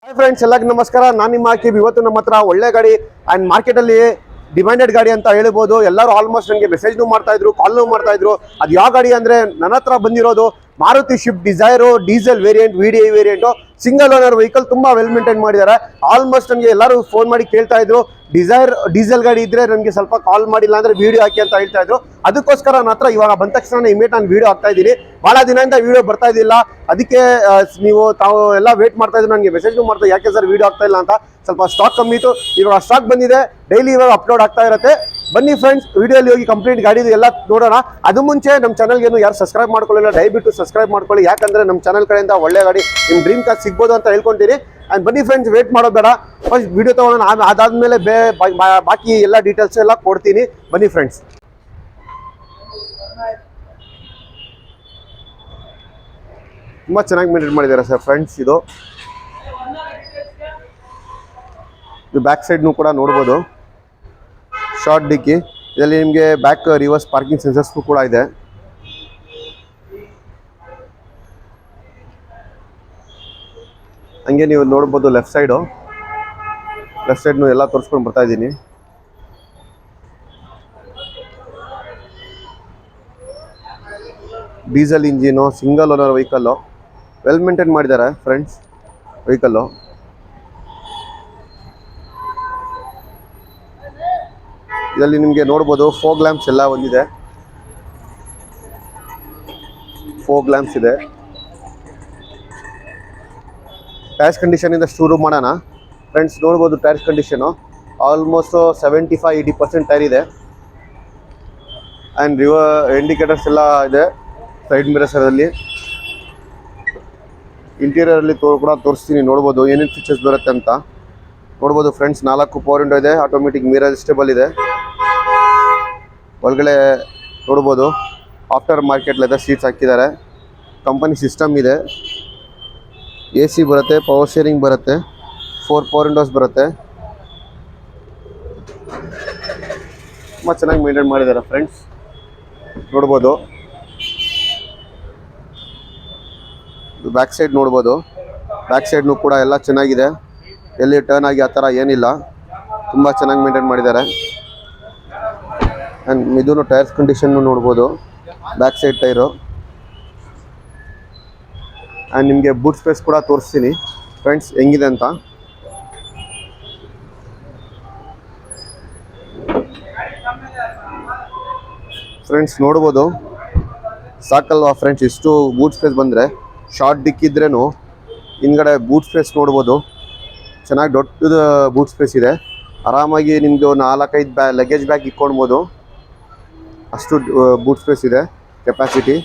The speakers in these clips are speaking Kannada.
ಹಾಯ್ ಫ್ರೆಂಡ್ಸ್, ಎಲ್ಲರಿಗೂ ನಮಸ್ಕಾರ. ನಾನು ನಿಮ್ಮ ಹಾಕಿಬ್. ಇವತ್ತು ನಮ್ಮ ಹತ್ರ ಒಳ್ಳೆ ಗಾಡಿ ಆ್ಯಂಡ್ ಮಾರ್ಕೆಟಲ್ಲಿ ಡಿಮ್ಯಾಂಡೆಡ್ ಗಾಡಿ ಅಂತ ಹೇಳ್ಬೋದು. ಎಲ್ಲರೂ ಆಲ್ಮೋಸ್ಟ್ ನನಗೆ ಮೆಸೇಜ್ನು ಮಾಡ್ತಾ ಇದ್ರು, ಕಾಲ್ನು ಮಾಡ್ತಾ ಇದ್ರು. ಅದು ಯಾವ ಗಾಡಿ ಅಂದರೆ ನನ್ನ ಹತ್ರ ಬಂದಿರೋದು Maruti shift Dzire diesel variant, VDI variant, single owner vehicle. ತುಂಬ ವೆಲ್ ಮೇಂಟೈನ್ ಮಾಡಿದ್ದಾರೆ. ಆಲ್ಮೋಸ್ಟ್ ನನಗೆ ಎಲ್ಲರೂ ಫೋನ್ ಮಾಡಿ ಕೇಳ್ತಾ ಇದ್ರು, ಡೀಸೆಲ್ ಗಾಡಿ ಇದ್ರೆ ನನಗೆ ಸ್ವಲ್ಪ ಕಾಲ್ ಮಾಡಿಲ್ಲ ಅಂದರೆ ವಿಡಿಯೋ ಹಾಕಿ ಅಂತ ಹೇಳ್ತಾ ಇದ್ರು. ಅದಕ್ಕೋಸ್ಕರ ನನ್ನ ಹತ್ರ ಇವಾಗ ಬಂದ ತಕ್ಷಣ ಇಮೇಟ್ ನಾನು ವಿಡಿಯೋ ಹಾಕ್ತಾ ಇದ್ದೀನಿ. ಭಾಳ ದಿನದಿಂದ ವಿಡಿಯೋ ಬರ್ತಾ ಇದ್ದಿಲ್ಲ, ಅದಕ್ಕೆ ತಾವು ಎಲ್ಲ ವೇಟ್ ಮಾಡ್ತಾ ಇದ್ರು. ನನಗೆ ಮೆಸೇಜ್ನು ಮಾಡ್ತಾ ಯಾಕೆ ಸರ್ ವಿಡಿಯೋ ಆಗ್ತಾ ಇಲ್ಲ ಅಂತ. ಸ್ವಲ್ಪ ಸ್ಟಾಕ್ ಕಮ್ಮಿ ಇತ್ತು, ಇವಾಗ ಸ್ಟಾಕ್ ಬಂದಿದೆ. ಡೈಲಿ ಇವಾಗ ಅಪ್ಲೋಡ್ ಆಗ್ತಾ ಇರುತ್ತೆ. ಬನ್ನಿ ಫ್ರೆಂಡ್ಸ್, ವಿಡಿಯೋಲಿ ಹೋಗಿ ಕಂಪ್ಲೀಟ್ ಗಾಡಿದು ಎಲ್ಲ ನೋಡೋಣ. ಅದು ಮುಂಚೆ ನಮ್ಮ ಚಾನಲ್ಗೇನು ಯಾರು ಸಬ್ಸ್ಕ್ರೈಬ್ ಮಾಡ್ಕೊಳ್ಳಿಲ್ಲ, ದಯವಿಟ್ಟು ಸಬ್ಸ್ಕ್ರೈಬ್ ಮಾಡ್ಕೊಳ್ಳಿ. ಯಾಕಂದರೆ ನಮ್ಮ ಚಾನಲ್ ಕಡೆಯಿಂದ ಒಳ್ಳೆ ಗಾಡಿ ನಿಮ್ಮ ಡ್ರೀಮ್ ಕಾರ್ ಸಿಗ್ಬೋದು ಅಂತ ಹೇಳ್ಕೊಂತೀನಿ. ಆ್ಯಂಡ್ ಬನ್ನಿ ಫ್ರೆಂಡ್ಸ್, ವೇಟ್ ಮಾಡೋದು ಬೇಡ, ಫಸ್ಟ್ ವಿಡಿಯೋ ತೊಗೊಳ್ಳೋಣ. ಅದಾದಮೇಲೆ ಬಾಕಿ ಎಲ್ಲ ಡೀಟೇಲ್ಸ್ ಎಲ್ಲ ಕೊಡ್ತೀನಿ. ಬನ್ನಿ ಫ್ರೆಂಡ್ಸ್. ತುಂಬ ಚೆನ್ನಾಗಿ ಮೇಂಟೈನ್ ಮಾಡಿದ್ದಾರೆ ಸರ್ ಫ್ರೆಂಡ್ಸ್. ಇದು ಬ್ಯಾಕ್ ಸೈಡ್ನು ಕೂಡ ನೋಡ್ಬೋದು. ಶಾರ್ಟ್ ಡಿಕ್ಕಿ, ಇದರಲ್ಲಿ ನಿಮಗೆ ಬ್ಯಾಕ್ ರಿವರ್ಸ್ ಪಾರ್ಕಿಂಗ್ ಸೆನ್ಸರ್ಸ್ಗೂ ಕೂಡ ಇದೆ. ಹಂಗೆ ನೀವು ನೋಡ್ಬೋದು ಲೆಫ್ಟ್ ಸೈಡ್ನು ಎಲ್ಲ ತೋರಿಸ್ಕೊಂಡು ಬರ್ತಾ ಇದ್ದೀನಿ. Diesel engine, single owner vehicle, well maintain ಮಾಡಿದ್ದಾರೆ ಫ್ರೆಂಡ್ಸ್ ವೆಹಿಕಲ್ಲು. ಇದರಲ್ಲಿ ನಿಮಗೆ ನೋಡ್ಬೋದು ಫೋಗ್ ಲ್ಯಾಂಪ್ಸ್ ಎಲ್ಲ ಬಂದಿದೆ. ಫೋಗ್ ಲ್ಯಾಂಪ್ಸ್ ಇದೆ. ಟೈರ್ಸ್ ಕಂಡೀಷನಿಂದ ಶುರು ಮಾಡೋಣ ಫ್ರೆಂಡ್ಸ್. ನೋಡ್ಬೋದು ಟೈರ್ಸ್ ಕಂಡೀಷನು ಆಲ್ಮೋಸ್ಟ್ 75-80% ಟೈರ್ ಇದೆ. ಆ್ಯಂಡ್ ಇಂಡಿಕೇಟರ್ಸ್ ಎಲ್ಲ ಇದೆ ಸೈಡ್ ಮಿರರ್ಸಲ್ಲಿ. ಇಂಟೀರಿಯರಲ್ಲಿ ಕೂಡ ತೋರಿಸ್ತೀನಿ, ನೋಡ್ಬೋದು ಏನೇನು ಫೀಚರ್ಸ್ ಬರುತ್ತೆ ಅಂತ. ನೋಡ್ಬೋದು ಫ್ರೆಂಡ್ಸ್, 4 ಪವರ್ ವಿಂಡೋ ಇದೆ, ಆಟೋಮೆಟಿಕ್ ಮಿರರ್ ಅಡ್ಜಸ್ಟೇಬಲ್ ಇದೆ. ಒಳಗಡೆ ನೋಡ್ಬೋದು ಆಫ್ಟರ್ ಮಾರ್ಕೆಟ್ ಲೆದರ್ ಸೀಟ್ಸ್ ಹಾಕಿದ್ದಾರೆ. ಕಂಪನಿ ಸಿಸ್ಟಮ್ ಇದೆ. AC ಬರುತ್ತೆ, ಪವರ್ ಶೇರಿಂಗ್ ಬರುತ್ತೆ, 4 ಪವರ್ ವಿಂಡೋಸ್ ಬರುತ್ತೆ. ತುಂಬ ಚೆನ್ನಾಗಿ ಮೇಂಟೈನ್ ಮಾಡಿದ್ದಾರೆ ಫ್ರೆಂಡ್ಸ್, ನೋಡ್ಬೋದು. ಬ್ಯಾಕ್ ಸೈಡ್ ನೋಡ್ಬೋದು, ಬ್ಯಾಕ್ ಸೈಡ್ನು ಕೂಡ ಎಲ್ಲ ಚೆನ್ನಾಗಿದೆ. ಎಲ್ಲಿ ಟರ್ನ್ ಆಗಿ ಆ ಥರ ಏನಿಲ್ಲ, ತುಂಬ ಚೆನ್ನಾಗಿ ಮೇಂಟೈನ್ ಮಾಡಿದ್ದಾರೆ. ಆ್ಯಂಡ್ ಇದೂ ಟೈರ್ಸ್ ಕಂಡೀಷನ್ನು ನೋಡ್ಬೋದು, ಬ್ಯಾಕ್ ಸೈಡ್ ಟೈರು. ಆ್ಯಂಡ್ ನಿಮಗೆ ಬೂಟ್ ಸ್ಪೇಸ್ ಕೂಡ ತೋರಿಸ್ತೀನಿ ಫ್ರೆಂಡ್ಸ್ ಹೆಂಗಿದೆ ಅಂತ. ಫ್ರೆಂಡ್ಸ್ ನೋಡ್ಬೋದು, ಸಾಕಲ್ವಾ ಫ್ರೆಂಡ್ಸ್, ಇಷ್ಟು ಬೂಟ್ ಸ್ಪೇಸ್ ಬಂದರೆ. ಶಾರ್ಟ್ ಡಿಕ್ ಇದ್ರೇನು ಹಿಂದ್ಗಡೆ ಬೂಟ್ ಸ್ಪೇಸ್ ನೋಡ್ಬೋದು, ಚೆನ್ನಾಗಿ ದೊಡ್ಡದ ಬೂಟ್ ಸ್ಪೇಸ್ ಇದೆ. ಆರಾಮಾಗಿ ನಿಮ್ಮದು 4-5 ಲಗೇಜ್ ಬ್ಯಾಗ್ ಇಟ್ಕೊಳ್ಬೋದು, ಅಷ್ಟು ಬೂಟ್ ಸ್ಪೇಸ್ ಇದೆ ಕೆಪಾಸಿಟಿ.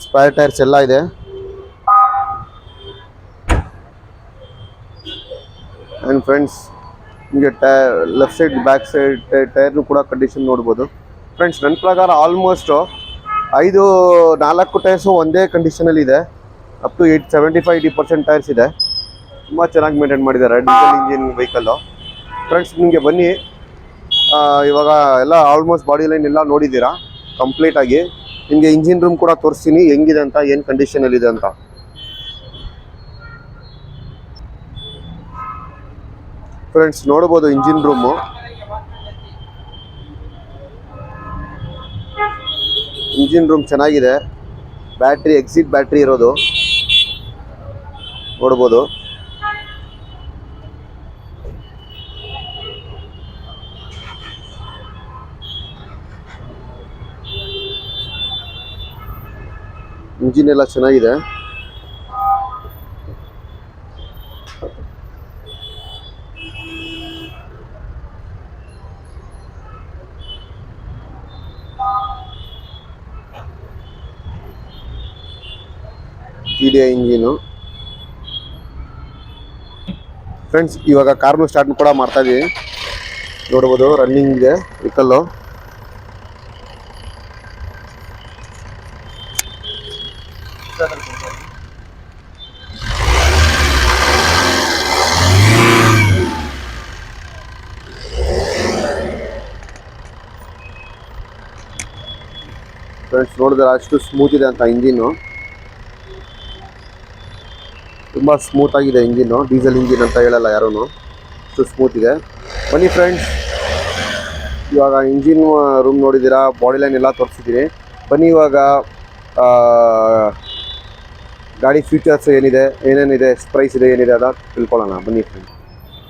ಸ್ಪೇರ್ ಟೈರ್ಸ್ ಎಲ್ಲ ಇದೆ. ಆ್ಯಂಡ್ ಫ್ರೆಂಡ್ಸ್ ನಿಮಗೆ ಲೆಫ್ಟ್ ಸೈಡ್ ಬ್ಯಾಕ್ ಸೈಡ್ ಟೈರ್ನು ಕೂಡ ಕಂಡೀಷನ್ ನೋಡ್ಬೋದು ಫ್ರೆಂಡ್ಸ್. ನನ್ನ ಪ್ರಕಾರ ಆಲ್ಮೋಸ್ಟು 4 ಟೈರ್ಸು ಒಂದೇ ಕಂಡೀಷನಲ್ಲಿ ಇದೆ. ಅಪ್ ಟು 75-80% ಟೈರ್ಸ್ ಇದೆ. ತುಂಬ ಚೆನ್ನಾಗಿ ಮೇಂಟೈನ್ ಮಾಡಿದ್ದಾರೆ ಡೀಸೆಲ್ ಇಂಜಿನ್ ವೆಹಿಕಲ್ಲು ಫ್ರೆಂಡ್ಸ್. ನಿಮಗೆ ಬನ್ನಿ, ಇವಾಗ ಎಲ್ಲ ಆಲ್ಮೋಸ್ಟ್ ಬಾಡಿ ಲೈನ್ ಎಲ್ಲ ನೋಡಿದ್ದೀರಾ ಕಂಪ್ಲೀಟಾಗಿ. ನಿಮಗೆ ಇಂಜಿನ್ ರೂಮ್ ಕೂಡ ತೋರಿಸ್ತೀನಿ ಹೆಂಗಿದೆ ಅಂತ, ಏನು ಕಂಡೀಷನಲ್ಲಿದೆ ಅಂತ. ಫ್ರೆಂಡ್ಸ್ ನೋಡ್ಬೋದು ಇಂಜಿನ್ ರೂಮು. ಇಂಜಿನ್ ರೂಮ್ ಚೆನ್ನಾಗಿದೆ, ಬ್ಯಾಟ್ರಿ ಎಕ್ಸಿಟ್ ಬ್ಯಾಟ್ರಿ ಇರೋದು ನೋಡ್ಬೋದು. ಇಂಜಿನ್ ಎಲ್ಲ ಚೆನ್ನಾಗಿದೆ. VDI engine friends. ಇವಾಗ ಕಾರ್ನು ಸ್ಟಾರ್ಟ್ ಕೂಡ ಮಾಡ್ತಾ ಇದ್ದೀವಿ, ನೋಡ್ಬೋದು ರನ್ನಿಂಗ್ ಇದೆ ವೆಹಿಕಲ್ಲು. ಫ್ರೆಂಡ್ಸ್ ನೋಡಿದ್ರೆ ಅಷ್ಟು ಸ್ಮೂತ್ ಇದೆ ಅಂತ ಇಂಜಿನ್ನು, ತುಂಬ ಸ್ಮೂತ್ ಆಗಿದೆ ಇಂಜಿನ್ನು, ಡೀಸೆಲ್ ಇಂಜಿನ್ ಅಂತ ಹೇಳಲ್ಲ ಯಾರೂ, ಅಷ್ಟು ಸ್ಮೂತ್ ಇದೆ. ಬನ್ನಿ ಫ್ರೆಂಡ್ಸ್, ಇವಾಗ ಇಂಜಿನ್ ರೂಮ್ ನೋಡಿದ್ದೀರಾ, ಬಾಡಿ ಲೈನ್ ಎಲ್ಲ ತೋರಿಸಿದ್ದೀನಿ. ಬನ್ನಿ ಇವಾಗ ಗಾಡಿ ಫೀಚರ್ಸ್ ಏನಿದೆ, ಏನೇನಿದೆ, ಪ್ರೈಸ್ ಇದೆ, ಏನಿದೆ ಅದ ತಿಳ್ಕೊಳ್ಳೋಣ ಬನ್ನಿ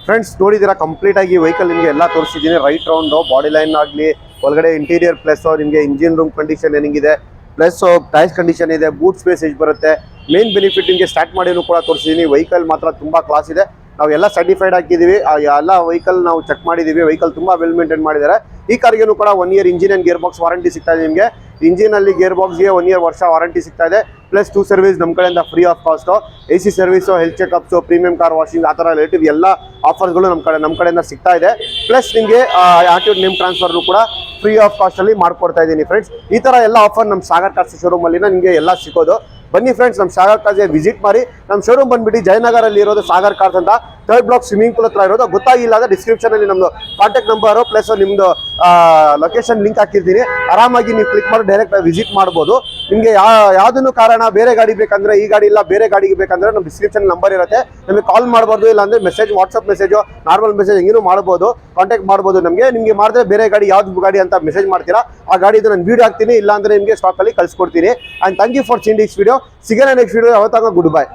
ಫ್ರೆಂಡ್ಸ್. ನೋಡಿದ್ದೀರಾ ಕಂಪ್ಲೀಟಾಗಿ ವೆಹಿಕಲ್ ನಿಮಗೆ ಎಲ್ಲ ತೋರಿಸಿದ್ದೀನಿ. ರೈಟ್ ರೌಂಡು, ಬಾಡಿ ಲೈನ್ ಆಗಲಿ, ಒಳಗಡೆ ಇಂಟೀರಿಯರ್ ಪ್ಲಸ್ ನಿಮಗೆ ಇಂಜಿನ್ ರೂಮ್ ಕಂಡೀಷನ್ ಏನಿದೆ, ಪ್ಲಸ್ ಟೈರ್ಸ್ ಕಂಡೀಷನ್ ಇದೆ, ಬೂಟ್ ಸ್ಪೇಸ್ ಎಷ್ಟು ಬರುತ್ತೆ, ಮೇನ್ ಬೆನಿಫಿಟ್ ನಿಮಗೆ ಸ್ಟಾರ್ಟ್ ಮಾಡಿನೂ ಕೂಡ ತೋರಿಸಿದ್ದೀನಿ. ವೆಹಿಕಲ್ ಮಾತ್ರ ತುಂಬ ಕ್ಲಾಸ್ ಇದೆ. ನಾವು ಎಲ್ಲ ಸರ್ಟಿಫೈಡ್ ಹಾಕಿದ್ದೀವಿ, ಎಲ್ಲ ವೆಹಿಕಲ್ ನಾವು ಚೆಕ್ ಮಾಡಿದ್ದೀವಿ. ವೆಹಿಕಲ್ ತುಂಬ ವೆಲ್ ಮೇಂಟೈನ್ ಮಾಡಿದ್ದಾರೆ. ಈ ಕಾರ್ಗೇನು ಕೂಡ 1 year engine and gear box warranty ಸಿಗ್ತಾ ಇದೆ ನಿಮಗೆ. ಇಂಜಿನಲ್ಲಿ ಗೇರ್ ಬಾಕ್ಸ್ಗೆ 1 ಇಯರ್ ವರ್ಷ ವಾರಂಟಿ ಸಿಗ್ತಾ ಇದೆ. ಪ್ಲಸ್ 2 ಸರ್ವಿಸ್ ನಮ್ಮ ಕಡೆಯಿಂದ free of cost. AC service, health checkups, premium car washing, ಆ ಥರ ರಿಲೇಟಿವ್ ಎಲ್ಲ ಆಫರ್ಸ್ಗಳು ನಮ್ಮ ಕಡೆಯಿಂದ ಸಿಗ್ತಾ ಇದೆ. ಪ್ಲಸ್ ನಿಮಗೆ ಆಕ್ಟಿವ್ ನೇಮ್ ಟ್ರಾನ್ಸ್ಫರ್ನು ಕೂಡ ಫ್ರೀ ಆಫ್ ಕಾಸ್ಟಲ್ಲಿ ಮಾಡ್ಕೊಡ್ತಾ ಇದ್ದೀನಿ ಫ್ರೆಂಡ್ಸ್. ಈ ಥರ ಎಲ್ಲ ಆಫರ್ ನಮ್ಮ ಸಾಗರ್ ಕಾರ್ಸ್ ಶೋರೂಮಲ್ಲಿ ನಿಮಗೆ ಎಲ್ಲ ಸಿಗೋದು. ಬನ್ನಿ ಫ್ರೆಂಡ್ಸ್, ನಮ್ಮ ಸಾಗರ್ ಕಾರ್ಸ್ಗೆ ವಿಸಿಟ್ ಮಾಡಿ. ನಮ್ಮ ಶೋರೂಮ್ ಬಂದುಬಿಟ್ಟು ಜಯನಗರಲ್ಲಿ ಇರೋದು ಸಾಗರ್ ಕಾರ್ಸ್ ಅಂತ, 3rd ಬ್ಲಾಕ್ ಸ್ವಿಮ್ಮಿಂಗ್ ಪೂಲ್ ಹತ್ರ ಇರೋದು. ಗೊತ್ತಾಗಿಲ್ಲ ಅಂದರೆ ಡಿಸ್ಕ್ರಿಪ್ಷನಲ್ಲಿ ನಮ್ಮದು ಕಾಂಟ್ಯಾಕ್ಟ್ ನಂಬರು ಪ್ಲಸ್ ನಿಮ್ಮದು ಲೊಕೇಶನ್ ಲಿಂಕ್ ಹಾಕಿರ್ತೀನಿ. ಆರಾಮಾಗಿ ನೀವು ಕ್ಲಿಕ್ ಮಾಡಿ ಡೈರೆಕ್ಟ್ ವಿಸಿಟ್ ಮಾಡ್ಬೋದು. ನಿಮಗೆ ಯಾವುದನ್ನು ಕಾರಣ ಬೇರೆ ಗಾಡಿ ಬೇಕಂದರೆ, ಈ ಗಾಡಿ ಇಲ್ಲ ಬೇರೆ ಗಾಡಿಗೆ ಬೇಕಂದರೆ ನಮ್ಮ ಡಿಸ್ಕ್ರಿಪ್ಷನ್ ನಂಬರ್ ಇರುತ್ತೆ, ನಮಗೆ ಕಾಲ್ ಮಾಡ್ಬೋದು. ಇಲ್ಲಾಂದರೆ message, WhatsApp message, normal message ಹೆಂಗೂ ಮಾಡ್ಬೋದು, ಕಾಂಟ್ಯಾಕ್ಟ್ ಮಾಡ್ಬೋದು. ನಿಮಗೆ ಮಾಡಿದ್ರೆ ಬೇರೆ ಗಾಡಿ ಯಾವ್ದು ಗಾಡಿ ಅಂತ ಮೆಸೇಜ್ ಮಾಡ್ತೀರಾ, ಆ ಗಾಡಿದು ನಾನು ವೀಡಿಯೋ ಹಾಕ್ತೀನಿ, ಇಲ್ಲಾಂದರೆ ನಿಮಗೆ ಸ್ಟಾಕಲ್ಲಿ ಕಳಿಸ್ಕೊಡ್ತೀನಿ. And thank you for seeing this video. ಸಿಗೋಣ ನೆಕ್ಸ್ಟ್ ವಿಡಿಯೋ. ಯಾವತ್ತಾಗ ಗುಡ್ ಬೈ.